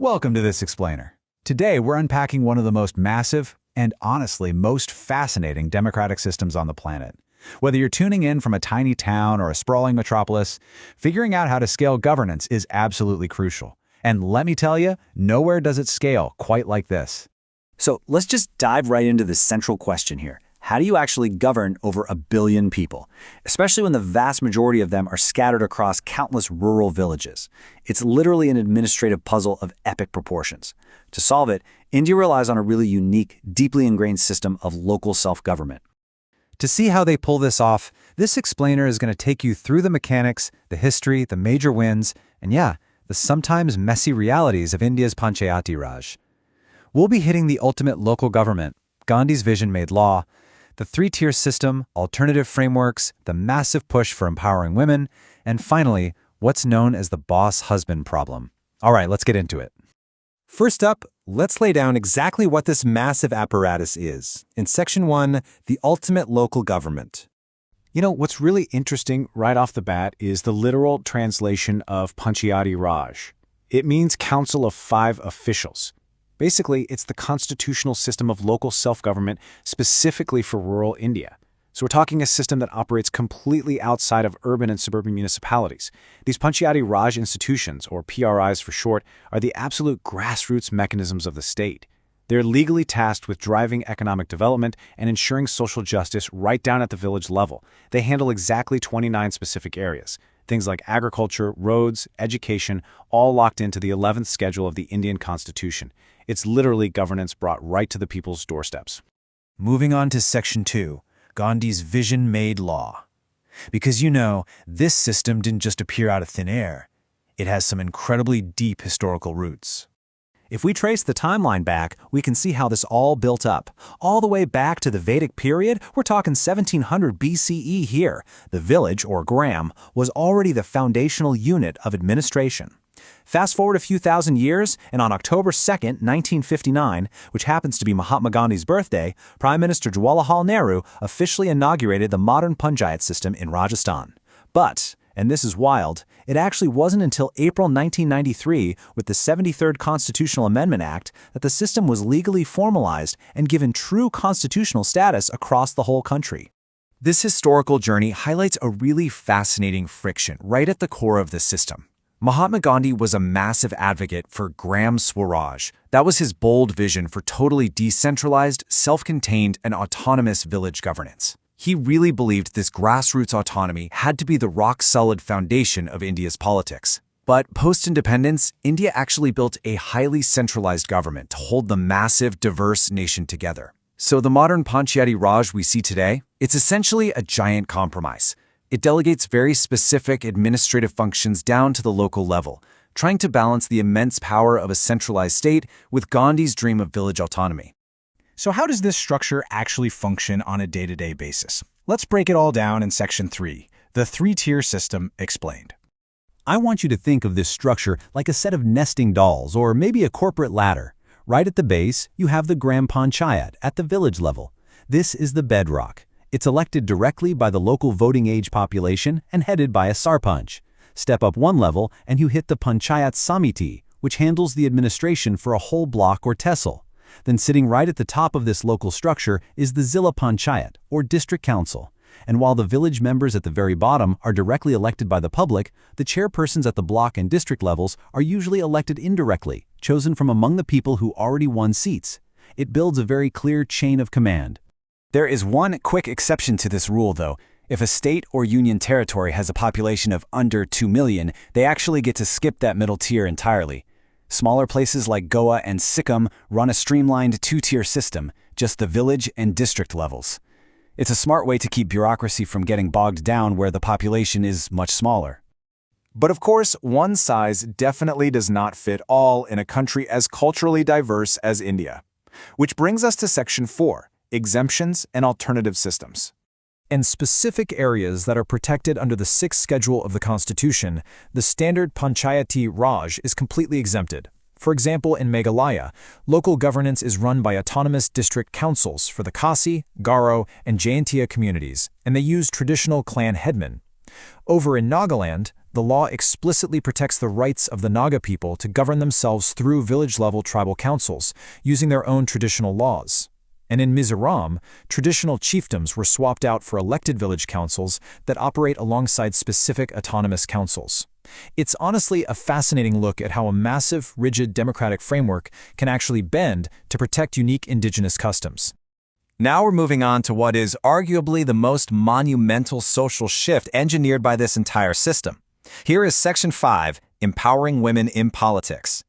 Welcome to this explainer. Today, we're unpacking one of the most massive and honestly most fascinating democratic systems on the planet. Whether you're tuning in from a tiny town or a sprawling metropolis, figuring out how to scale governance is absolutely crucial. And let me tell you, nowhere does it scale quite like this. So let's just dive right into the central question here. How do you actually govern over 1 billion people, especially when the vast majority of them are scattered across countless rural villages? It's literally an administrative puzzle of epic proportions. To solve it, India relies on a really unique, deeply ingrained system of local self-government. To see how they pull this off, this explainer is going to take you through the mechanics, the history, the major wins, and the sometimes messy realities of India's Panchayati Raj. We'll be hitting the ultimate local government, Gandhi's vision made law, the three-tier system, alternative frameworks, the massive push for empowering women, and finally, what's known as the boss husband problem. All right, let's get into it. First up, let's lay down exactly what this massive apparatus is. In Section 1, the ultimate local government. You know, what's really interesting right off the bat is the literal translation of Panchayati Raj. It means Council of 5 Officials. Basically, it's the constitutional system of local self-government specifically for rural India. So we're talking a system that operates completely outside of urban and suburban municipalities. These Panchayati Raj institutions, or PRIs for short, are the absolute grassroots mechanisms of the state. They're legally tasked with driving economic development and ensuring social justice right down at the village level. They handle exactly 29 specific areas. Things like agriculture, roads, education, all locked into the 11th schedule of the Indian Constitution. It's literally governance brought right to the people's doorsteps. Moving on to Section 2, Gandhi's vision made law. Because this system didn't just appear out of thin air. It has some incredibly deep historical roots. If we trace the timeline back, we can see how this all built up. All the way back to the Vedic period, we're talking 1700 BCE here. The village, or gram, was already the foundational unit of administration. Fast forward a few thousand years, and on October 2nd, 1959, which happens to be Mahatma Gandhi's birthday, Prime Minister Jawaharlal Nehru officially inaugurated the modern Panchayat system in Rajasthan. But, and this is wild, it actually wasn't until April 1993, with the 73rd Constitutional Amendment Act, that the system was legally formalized and given true constitutional status across the whole country. This historical journey highlights a really fascinating friction right at the core of the system. Mahatma Gandhi was a massive advocate for Gram Swaraj. That was his bold vision for totally decentralized, self-contained, and autonomous village governance. He really believed this grassroots autonomy had to be the rock-solid foundation of India's politics. But post-independence, India actually built a highly centralized government to hold the massive, diverse nation together. So the modern Panchayati Raj we see today, it's essentially a giant compromise. It delegates very specific administrative functions down to the local level, trying to balance the immense power of a centralized state with Gandhi's dream of village autonomy. So how does this structure actually function on a day-to-day basis? Let's break it all down in Section 3, the three-tier system explained. I want you to think of this structure like a set of nesting dolls or maybe a corporate ladder. Right at the base, you have the Gram Panchayat at the village level. This is the bedrock. It's elected directly by the local voting age population and headed by a Sarpanch. Step up one level and you hit the Panchayat Samiti, which handles the administration for a whole block or tehsil. Then sitting right at the top of this local structure is the Zilla Panchayat, or district council. And while the village members at the very bottom are directly elected by the public, the chairpersons at the block and district levels are usually elected indirectly, chosen from among the people who already won seats. It builds a very clear chain of command. There is one quick exception to this rule, though. If a state or union territory has a population of under 2 million, they actually get to skip that middle tier entirely. Smaller places like Goa and Sikkim run a streamlined 2-tier system, just the village and district levels. It's a smart way to keep bureaucracy from getting bogged down where the population is much smaller. But of course, one size definitely does not fit all in a country as culturally diverse as India. Which brings us to Section 4. Exemptions and alternative systems. In specific areas that are protected under the 6th schedule of the Constitution, the standard Panchayati Raj is completely exempted. For example, in Meghalaya, local governance is run by autonomous district councils for the Khasi, Garo, and Jaintia communities, and they use traditional clan headmen. Over in Nagaland, The law explicitly protects the rights of the Naga people to govern themselves through village-level tribal councils, using their own traditional laws. And in Mizoram, traditional chiefdoms were swapped out for elected village councils that operate alongside specific autonomous councils. It's honestly a fascinating look at how a massive, rigid democratic framework can actually bend to protect unique indigenous customs. Now we're moving on to what is arguably the most monumental social shift engineered by this entire system. Here is Section 5, Empowering Women in Politics.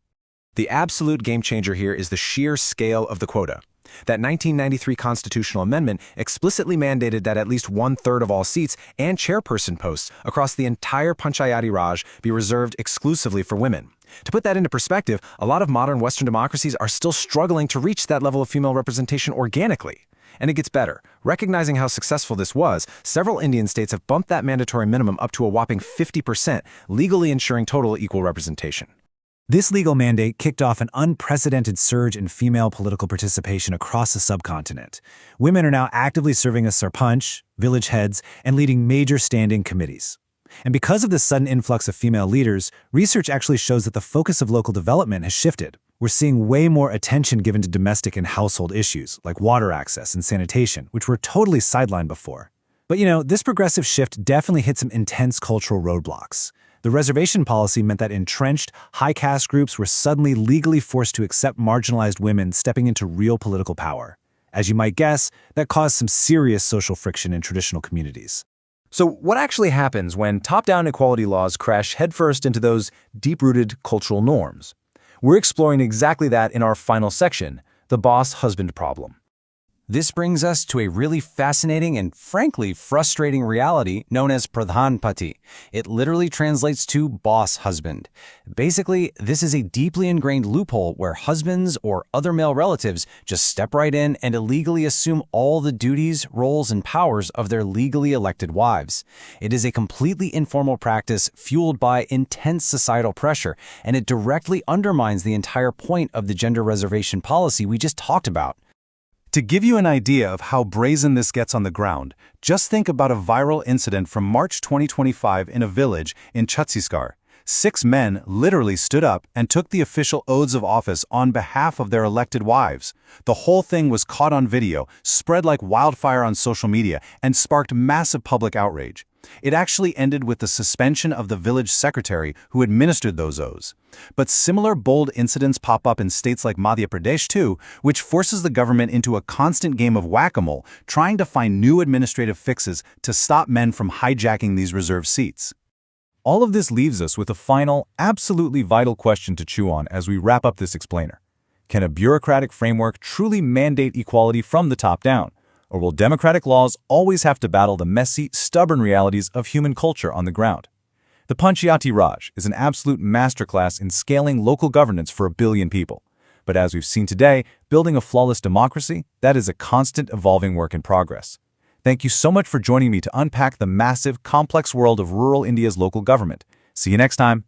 The absolute game changer here is the sheer scale of the quota. That 1993 constitutional amendment explicitly mandated that at least 1/3 of all seats and chairperson posts across the entire Panchayati Raj be reserved exclusively for women. To put that into perspective, a lot of modern Western democracies are still struggling to reach that level of female representation organically. And it gets better. Recognizing how successful this was, several Indian states have bumped that mandatory minimum up to a whopping 50%, legally ensuring total equal representation. This legal mandate kicked off an unprecedented surge in female political participation across the subcontinent. Women are now actively serving as sarpanch, village heads, and leading major standing committees. And because of this sudden influx of female leaders, research actually shows that the focus of local development has shifted. We're seeing way more attention given to domestic and household issues, like water access and sanitation, which were totally sidelined before. But this progressive shift definitely hit some intense cultural roadblocks. The reservation policy meant that entrenched, high-caste groups were suddenly legally forced to accept marginalized women stepping into real political power. As you might guess, that caused some serious social friction in traditional communities. So what actually happens when top-down equality laws crash headfirst into those deep-rooted cultural norms? We're exploring exactly that in our final section, the boss-husband problem. This brings us to a really fascinating and frankly frustrating reality known as Pradhan Pati. It literally translates to boss husband. Basically, this is a deeply ingrained loophole where husbands or other male relatives just step right in and illegally assume all the duties, roles, and powers of their legally elected wives. It is a completely informal practice fueled by intense societal pressure, and it directly undermines the entire point of the gender reservation policy we just talked about. To give you an idea of how brazen this gets on the ground, just think about a viral incident from March 2025 in a village in Chhattisgarh. 6 men literally stood up and took the official oaths of office on behalf of their elected wives. The whole thing was caught on video, spread like wildfire on social media, and sparked massive public outrage. It actually ended with the suspension of the village secretary who administered those oaths. But similar bold incidents pop up in states like Madhya Pradesh too, which forces the government into a constant game of whack-a-mole, trying to find new administrative fixes to stop men from hijacking these reserved seats. All of this leaves us with a final, absolutely vital question to chew on as we wrap up this explainer. Can a bureaucratic framework truly mandate equality from the top down? Or will democratic laws always have to battle the messy, stubborn realities of human culture on the ground? The Panchayati Raj is an absolute masterclass in scaling local governance for 1 billion people. But as we've seen today, building a flawless democracy, that is a constant evolving work in progress. Thank you so much for joining me to unpack the massive, complex world of rural India's local government. See you next time.